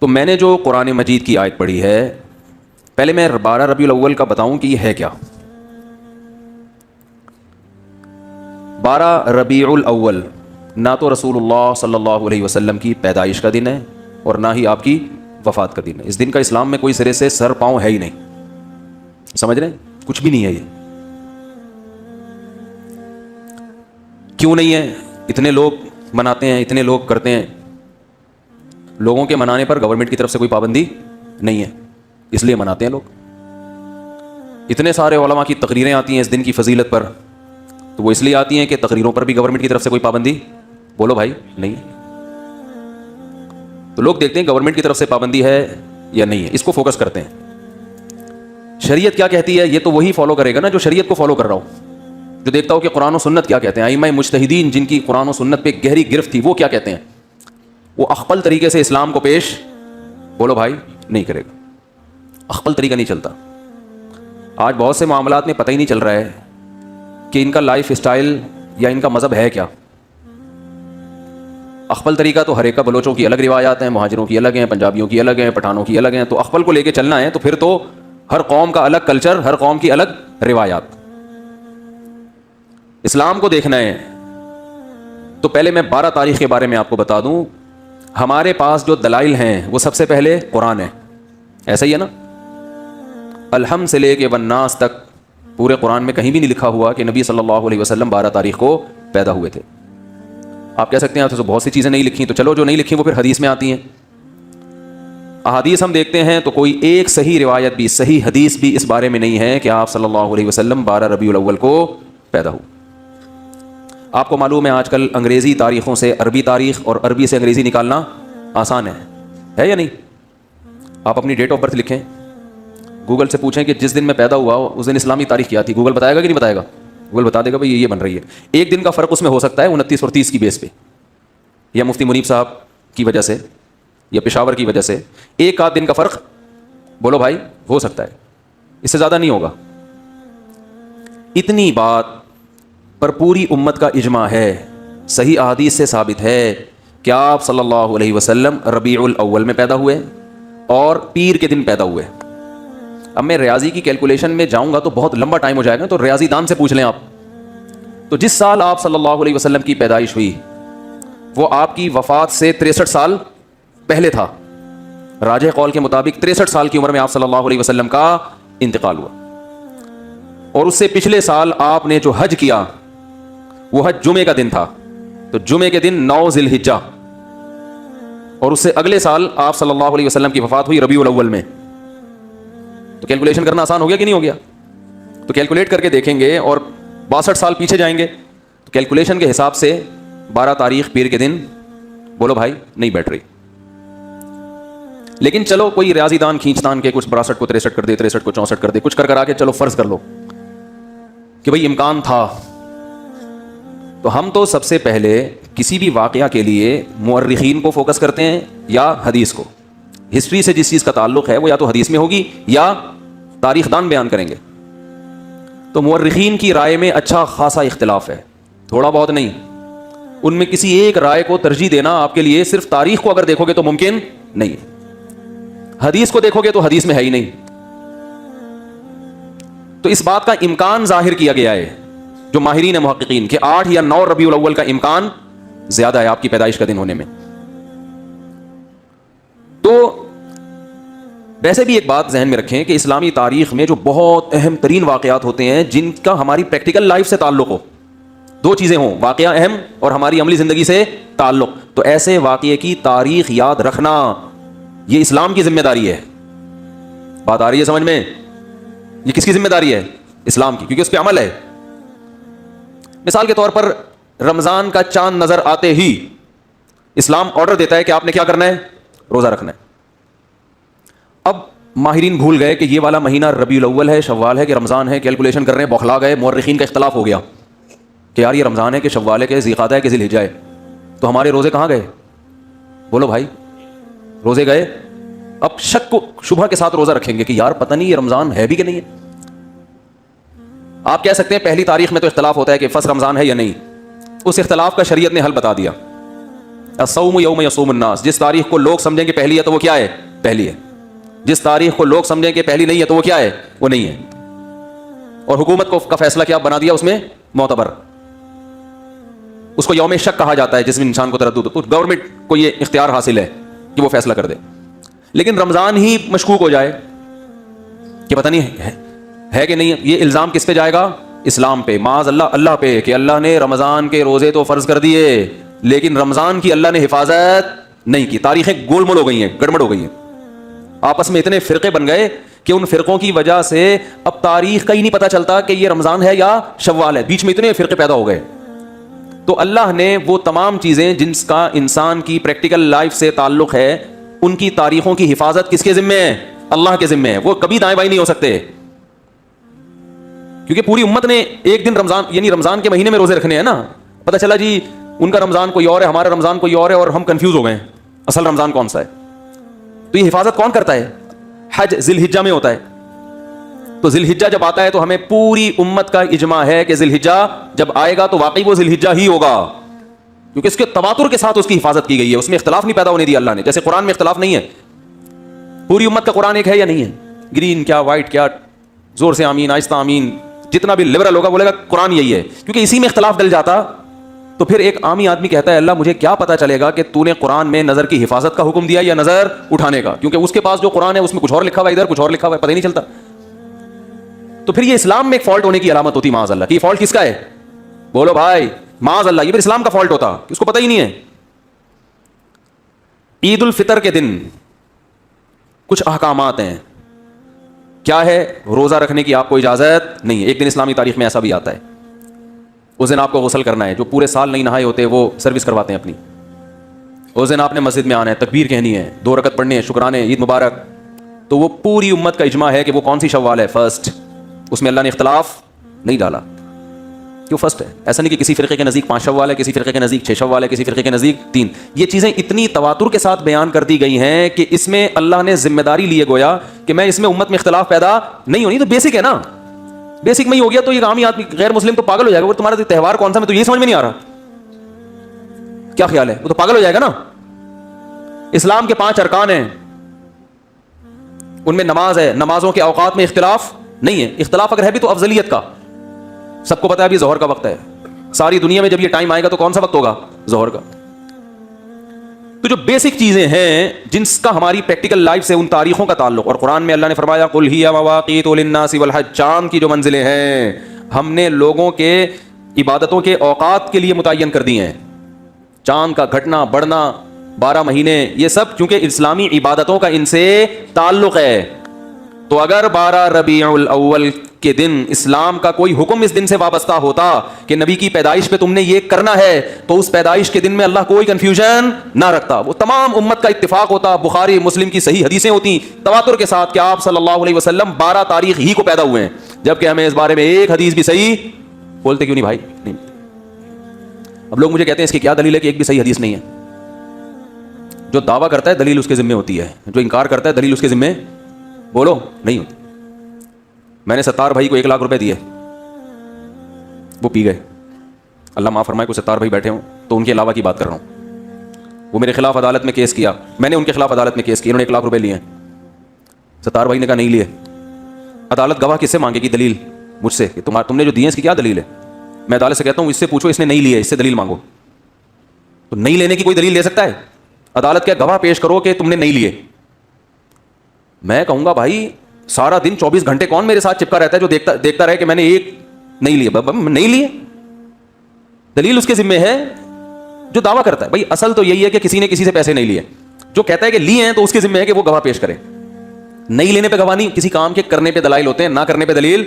تو میں نے جو قرآن مجید کی آیت پڑھی ہے، پہلے میں 12 ربیع الاول کا بتاؤں کہ یہ ہے کیا۔ 12 ربیع الاول نہ تو رسول اللہ صلی اللہ علیہ وسلم کی پیدائش کا دن ہے اور نہ ہی آپ کی وفات کا دن ہے۔ اس دن کا اسلام میں کوئی سرے سے سر پاؤں ہے ہی نہیں، سمجھ رہے ہیں؟ کچھ بھی نہیں ہے یہ۔ کیوں نہیں ہے؟ اتنے لوگ مناتے ہیں، اتنے لوگ کرتے ہیں۔ لوگوں کے منانے پر گورنمنٹ کی طرف سے کوئی پابندی نہیں ہے، اس لیے مناتے ہیں لوگ۔ اتنے سارے علماء کی تقریریں آتی ہیں اس دن کی فضیلت پر، تو وہ اس لیے آتی ہیں کہ تقریروں پر بھی گورنمنٹ کی طرف سے کوئی پابندی، بولو بھائی، نہیں۔ تو لوگ دیکھتے ہیں گورنمنٹ کی طرف سے پابندی ہے یا نہیں ہے، اس کو فوکس کرتے ہیں۔ شریعت کیا کہتی ہے یہ تو وہی فالو کرے گا نا جو شریعت کو فالو کر رہا ہو، جو دیکھتا ہو کہ قرآن و سنت کیا کہتے ہیں۔ ائمہ مجتہدین جن کی قرآن و سنت پہ گہری گرفت تھی، وہ کیا کہتے ہیں؟ وہ اخپل طریقے سے اسلام کو پیش، بولو بھائی، نہیں کرے گا۔ اخپل طریقہ نہیں چلتا۔ آج بہت سے معاملات میں پتہ ہی نہیں چل رہا ہے کہ ان کا لائف اسٹائل یا ان کا مذہب ہے کیا۔ اخپل طریقہ تو ہر ایک کا، بلوچوں کی الگ روایات ہیں، مہاجروں کی الگ ہیں، پنجابیوں کی الگ ہیں، پٹھانوں کی الگ ہیں۔ تو اخپل کو لے کے چلنا ہے تو پھر تو ہر قوم کا الگ کلچر، ہر قوم کی الگ روایات۔ اسلام کو دیکھنا ہے تو پہلے میں 12 تاریخ کے بارے میں آپ کو بتا دوں۔ ہمارے پاس جو دلائل ہیں وہ سب سے پہلے قرآن ہے، ایسا ہی ہے نا؟ الحم سے لے کے والناس تک پورے قرآن میں کہیں بھی نہیں لکھا ہوا کہ نبی صلی اللہ علیہ وسلم 12 تاریخ کو پیدا ہوئے تھے۔ آپ کہہ سکتے ہیں تو بہت سی چیزیں نہیں لکھی، تو چلو جو نہیں لکھی وہ پھر حدیث میں آتی ہیں۔ احادیث ہم دیکھتے ہیں تو کوئی ایک صحیح روایت بھی، صحیح حدیث بھی اس بارے میں نہیں ہے کہ آپ صلی اللہ علیہ وسلم 12 ربیع الاول کو پیدا ہوئے۔ آپ کو معلوم ہے آج کل انگریزی تاریخوں سے عربی تاریخ اور عربی سے انگریزی نکالنا آسان ہے یا نہیں؟ آپ اپنی ڈیٹ آف برتھ لکھیں، گوگل سے پوچھیں کہ جس دن میں پیدا ہوا اس دن اسلامی تاریخ کیا تھی، گوگل بتائے گا کہ نہیں بتائے گا؟ گوگل بتا دے گا بھائی یہ بن رہی ہے۔ ایک دن کا فرق اس میں ہو سکتا ہے 29 اور 30 کی بیس پہ، یا مفتی منیب صاحب کی وجہ سے یا پشاور کی وجہ سے ایک آدھ دن کا فرق، بولو بھائی، ہو سکتا ہے، اس سے زیادہ نہیں ہوگا۔ اتنی بات پر پوری امت کا اجماع ہے، صحیح احادیث سے ثابت ہے کہ آپ صلی اللہ علیہ وسلم ربیع الاول میں پیدا ہوئے اور پیر کے دن پیدا ہوئے۔ اب میں ریاضی کی کیلکولیشن میں جاؤں گا تو بہت لمبا ٹائم ہو جائے گا، تو ریاضی دان سے پوچھ لیں آپ۔ تو جس سال آپ صلی اللہ علیہ وسلم کی پیدائش ہوئی وہ آپ کی وفات سے 63 سال پہلے تھا۔ راجح قول کے مطابق 63 سال کی عمر میں آپ صلی اللہ علیہ وسلم کا انتقال ہوا، اور اس سے پچھلے سال آپ نے جو حج کیا وہ حج جمعے کا دن تھا، تو جمعے کے دن 9 ذی الحجہ، اور اس سے اگلے سال آپ صلی اللہ علیہ وسلم کی وفات ہوئی ربیع الاول میں۔ تو کیلکولیشن کرنا آسان ہو گیا کہ نہیں ہو گیا؟ تو کیلکولیٹ کر کے دیکھیں گے اور 62 سال پیچھے جائیں گے تو کیلکولیشن کے حساب سے 12 تاریخ پیر کے دن، بولو بھائی، نہیں بیٹھ رہی۔ لیکن چلو کوئی ریاضی دان کھینچتان کے کچھ 62 کو 63 کر دے، 63 کو 64 کر دے، کچھ کر آ کے چلو فرض کر لو کہ بھائی امکان تھا۔ تو ہم تو سب سے پہلے کسی بھی واقعہ کے لیے مورخین کو فوکس کرتے ہیں یا حدیث کو۔ ہسٹری سے جس چیز کا تعلق ہے وہ یا تو حدیث میں ہوگی یا تاریخ دان بیان کریں گے۔ تو مورخین کی رائے میں اچھا خاصا اختلاف ہے، تھوڑا بہت نہیں۔ ان میں کسی ایک رائے کو ترجیح دینا آپ کے لیے صرف تاریخ کو اگر دیکھو گے تو ممکن نہیں ہے، حدیث کو دیکھو گے تو حدیث میں ہے ہی نہیں۔ تو اس بات کا امکان ظاہر کیا گیا ہے جو ماہرین محققین کہ 8 یا 9 ربیع الاول کا امکان زیادہ ہے آپ کی پیدائش کا دن ہونے میں۔ تو ویسے بھی ایک بات ذہن میں رکھیں کہ اسلامی تاریخ میں جو بہت اہم ترین واقعات ہوتے ہیں جن کا ہماری پریکٹیکل لائف سے تعلق ہو، 2 چیزیں ہوں، واقعہ اہم اور ہماری عملی زندگی سے تعلق، تو ایسے واقعے کی تاریخ یاد رکھنا یہ اسلام کی ذمہ داری ہے۔ بات آ رہی ہے سمجھ میں؟ یہ کس کی ذمہ داری ہے؟ اسلام کی، کیونکہ اس پہ عمل ہے۔ مثال کے طور پر رمضان کا چاند نظر آتے ہی اسلام آرڈر دیتا ہے کہ آپ نے کیا کرنا ہے؟ روزہ رکھنا ہے۔ اب ماہرین بھول گئے کہ یہ والا مہینہ ربیع الاول ہے، شوال ہے کہ رمضان ہے، کیلکولیشن کر رہے ہیں، بوکھلا گئے، مورخین کا اختلاف ہو گیا کہ یار یہ رمضان ہے کہ شوال ہے کہ ذی القعدہ ہے کہ ذی الحجہ ہے، تو ہمارے روزے کہاں گئے؟ بولو بھائی، روزے گئے۔ اب شک کو شبہ کے ساتھ روزہ رکھیں گے کہ یار پتہ نہیں یہ رمضان ہے بھی کہ نہیں ہے۔ آپ کہہ سکتے ہیں پہلی تاریخ میں تو اختلاف ہوتا ہے کہ فرض رمضان ہے یا نہیں، اس اختلاف کا شریعت نے حل بتا دیا الصوم یوم یصوم الناس، جس تاریخ کو لوگ سمجھیں گے پہلی ہے تو وہ کیا ہے؟ پہلی ہے. جس تاریخ کو لوگ سمجھیں کہ پہلی نہیں ہے تو وہ کیا ہے؟ وہ نہیں ہے. اور حکومت کو کا فیصلہ کیا بنا دیا اس میں؟ معتبر. اس کو یوم شک کہا جاتا ہے جس میں انسان کو تردد ہو، تو گورنمنٹ کو یہ اختیار حاصل ہے کہ وہ فیصلہ کر دے. لیکن رمضان ہی مشکوک ہو جائے کہ پتہ نہیں ہے کہ نہیں، یہ الزام کس پہ جائے گا؟ اسلام پہ، معاذ اللہ، اللہ پہ، کہ اللہ نے رمضان کے روزے تو فرض کر دیے لیکن رمضان کی اللہ نے حفاظت نہیں کی. تاریخیں گول مول ہو گئی ہیں، گڑبڑ ہو گئی ہیں. آپس میں اتنے فرقے بن گئے کہ ان فرقوں کی وجہ سے اب تاریخ کا ہی نہیں پتہ چلتا کہ یہ رمضان ہے یا شوال ہے. بیچ میں اتنے فرقے پیدا ہو گئے. تو اللہ نے وہ تمام چیزیں جن کا انسان کی پریکٹیکل لائف سے تعلق ہے، ان کی تاریخوں کی حفاظت کس کے ذمہ ہے؟ اللہ کے ذمہ ہے. وہ کبھی دائیں بائیں نہیں ہو سکتے، کیونکہ پوری امت نے ایک دن رمضان، یعنی رمضان کے مہینے میں روزے رکھنے ہیں نا. پتہ چلا جی ان کا رمضان کوئی اور ہے، ہمارا رمضان کوئی اور ہے، اور ہم کنفیوز ہو گئے اصل رمضان کون سا ہے. تو یہ حفاظت کون کرتا ہے؟ حج ذی الحجہ میں ہوتا ہے. تو ذی الحجہ جب آتا ہے تو ہمیں پوری امت کا اجماع ہے کہ ذی الحجہ جب آئے گا تو واقعی وہ ذی الحجہ ہی ہوگا، کیونکہ اس کے تواتر کے ساتھ اس کی حفاظت کی گئی ہے. اس میں اختلاف نہیں پیدا ہونے دیا اللہ نے. جیسے قرآن میں اختلاف نہیں ہے، پوری امت کا قرآن ایک ہے یا نہیں ہے؟ گرین کیا وائٹ کیا، زور سے آمین، آہستہ آمین، جتنا بھی لبرل ہوگا بولے گا قرآن یہی ہے. کیونکہ اسی میں اختلاف ڈل جاتا تو پھر ایک عامی آدمی کہتا ہے اللہ مجھے کیا پتا چلے گا کہ تو نے قرآن میں نظر کی حفاظت کا حکم دیا یا نظر اٹھانے کا، کیونکہ اس کے پاس جو قرآن ہے اس میں کچھ اور لکھا ہوا ہے، ادھر کچھ اور لکھا ہوا ہے، پتہ ہی نہیں چلتا. تو پھر یہ اسلام میں ایک فالٹ ہونے کی علامت ہوتی معاذ اللہ. کہ یہ فالٹ کس کا ہے؟ بولو بھائی، معاذ اللہ، یہ پھر اسلام کا فالٹ ہوتا، اس کو پتہ ہی نہیں ہے. عید الفطر کے دن کچھ احکامات ہیں. کیا ہے؟ روزہ رکھنے کی آپ کو اجازت نہیں ہے. ایک دن اسلامی تاریخ میں ایسا بھی آتا ہے، اس دن آپ کو غسل کرنا ہے. جو پورے سال نہیں نہائے ہوتے وہ سروس کرواتے ہیں اپنی. اس دن آپ نے مسجد میں آنا ہے، تکبیر کہنی ہے، 2 رکعت پڑھنے ہیں، شکرانے، عید مبارک. تو وہ پوری امت کا اجماع ہے کہ وہ کون سی شوال ہے؟ فرسٹ. اس میں اللہ نے اختلاف نہیں ڈالا، کیوں فرسٹ ہے. ایسا نہیں کہ کسی فرقے کے نزدیک 5 شوال ہے، کسی فرقے کے نزدیک 6 شوال ہے، کسی فرقے کے نزدیک 3. یہ چیزیں اتنی تواتر کے ساتھ بیان کر دی گئی ہیں کہ اس میں اللہ نے ذمہ داری لیے گویا کہ میں اس میں امت میں اختلاف پیدا نہیں ہونی. تو بیسک ہے نا، بیسک میں ہی ہو گیا. تو یہ عامی آدمی غیر مسلم تو پاگل ہو جائے گا، وہ تمہارا تہوار کون سا میں تو یہ سمجھ میں نہیں آ رہا، کیا خیال ہے؟ وہ تو پاگل ہو جائے گا نا. اسلام کے 5 ارکان ہیں، ان میں نماز ہے. نمازوں کے اوقات میں اختلاف نہیں ہے. اختلاف اگر ہے بھی تو افضلیت کا. سب کو پتا ہے ابھی ظہر کا وقت ہے، ساری دنیا میں جب یہ ٹائم آئے گا تو کون سا وقت ہوگا؟ ظہر کا. تو جو بیسک چیزیں ہیں جن کا ہماری پریکٹیکل لائف سے ان تاریخوں کا تعلق، اور قرآن میں اللہ نے فرمایا قل ہی مواقیت للناس والحج، چاند کی جو منزلیں ہیں ہم نے لوگوں کے عبادتوں کے اوقات کے لیے متعین کر دی ہیں. چاند کا گھٹنا بڑھنا، 12 مہینے، یہ سب چونکہ اسلامی عبادتوں کا ان سے تعلق ہے. تو اگر 12 ربیع الاول کے دن اسلام کا کوئی حکم اس دن سے وابستہ ہوتا کہ نبی کی پیدائش پہ تم نے یہ کرنا ہے، تو اس پیدائش کے دن میں اللہ کوئی کنفیوژن نہ رکھتا، وہ تمام امت کا اتفاق ہوتا. بخاری مسلم کی صحیح حدیثیں ہوتی تواتر کے ساتھ کہ آپ صلی اللہ علیہ وسلم 12 تاریخ ہی کو پیدا ہوئے ہیں، جبکہ ہمیں اس بارے میں ایک حدیث بھی صحیح بولتے کیوں نہیں بھائی؟ نہیں. اب لوگ مجھے کہتے ہیں اس کی کیا دلیل ہے کہ ایک بھی صحیح حدیث نہیں ہے. جو دعویٰ کرتا ہے دلیل اس کے ذمہ ہوتی ہے، جو انکار کرتا ہے دلیل اس کے ذمہ بولو نہیں ہوتی. میں نے 70 بھائی کو 1 لاکھ روپے دیے، وہ پی گئے. اللہ معاف فرمائے کوئی 70 بھائی بیٹھے ہوں تو ان کے علاوہ کی بات کر رہا ہوں. وہ میرے خلاف عدالت میں کیس کیا، میں نے ان کے خلاف عدالت میں کیس کیا، انہوں نے 1 لاکھ روپے لیے ہیں. 70 بھائی نے کہا نہیں لیے. عدالت گواہ کس سے مانگے گی؟ دلیل مجھ سے کہ تم نے جو دیے اس کی کیا دلیل ہے. میں عدالت سے کہتا ہوں اس سے پوچھو اس نے نہیں لیے، اس سے دلیل مانگو. تو نہیں لینے کی کوئی دلیل لے سکتا ہے؟ عدالت کیا گواہ پیش کرو کہ تم نے نہیں لیے. میں کہوں گا بھائی سارا دن 24 گھنٹے کون میرے ساتھ چپکا رہتا ہے جو دیکھتا رہے کہ میں نے ایک نہیں لیے. نہیں لیے، دلیل اس کے ذمہ ہے جو دعویٰ کرتا ہے. بھائی اصل تو یہی ہے کہ کسی نے کسی سے پیسے نہیں لیے. جو کہتا ہے کہ لیے ہیں تو اس کے ذمہ ہے کہ وہ گواہ پیش کرے. نہیں لینے پہ گواہ نہیں، کسی کام کے کرنے پہ دلائل ہوتے ہیں، نہ کرنے پہ دلیل